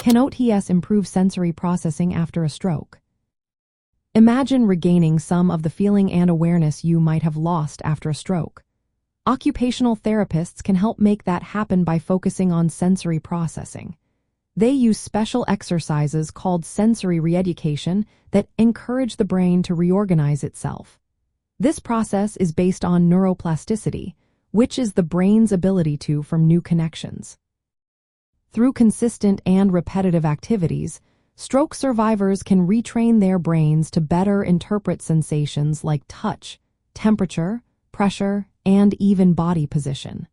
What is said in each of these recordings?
Can OTS improve sensory processing after a stroke? Imagine regaining some of the feeling and awareness you might have lost after a stroke. Occupational therapists can help make that happen by focusing on sensory processing. They use special exercises called sensory reeducation that encourage the brain to reorganize itself. This process is based on neuroplasticity, which is the brain's ability to form new connections. Through consistent and repetitive activities, stroke survivors can retrain their brains to better interpret sensations like touch, temperature, pressure, and even body position.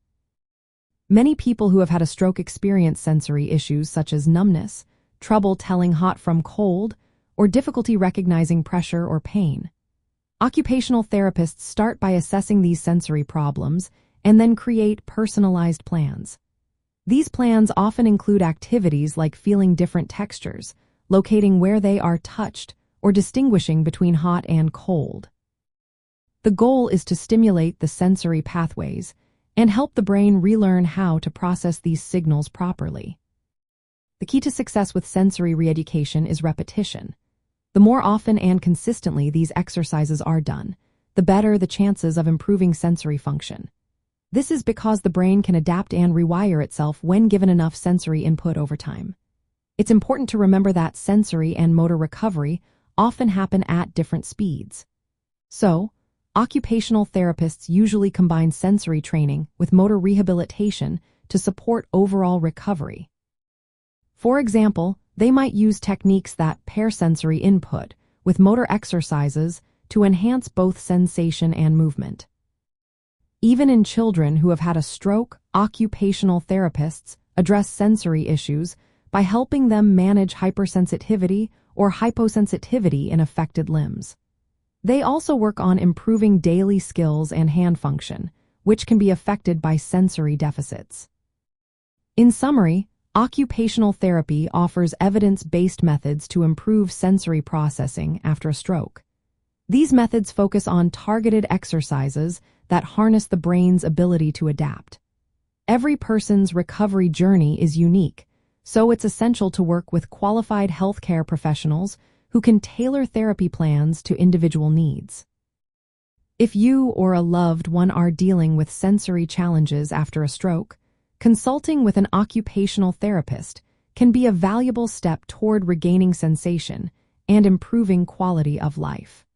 Many people who have had a stroke experience sensory issues such as numbness, trouble telling hot from cold, or difficulty recognizing pressure or pain. Occupational therapists start by assessing these sensory problems and then create personalized plans. These plans often include activities like feeling different textures, locating where they are touched, or distinguishing between hot and cold. The goal is to stimulate the sensory pathways and help the brain relearn how to process these signals properly. The key to success with sensory reeducation is repetition. The more often and consistently these exercises are done, the better the chances of improving sensory function. This is because the brain can adapt and rewire itself when given enough sensory input over time. It's important to remember that sensory and motor recovery often happen at different speeds. So, occupational therapists usually combine sensory training with motor rehabilitation to support overall recovery. For example, they might use techniques that pair sensory input with motor exercises to enhance both sensation and movement. Even in children who have had a stroke, occupational therapists address sensory issues by helping them manage hypersensitivity or hyposensitivity in affected limbs. They also work on improving daily skills and hand function, which can be affected by sensory deficits. In summary, occupational therapy offers evidence-based methods to improve sensory processing after a stroke. These methods focus on targeted exercises that harness the brain's ability to adapt. Every person's recovery journey is unique, so it's essential to work with qualified healthcare professionals who can tailor therapy plans to individual needs. If you or a loved one are dealing with sensory challenges after a stroke, consulting with an occupational therapist can be a valuable step toward regaining sensation and improving quality of life.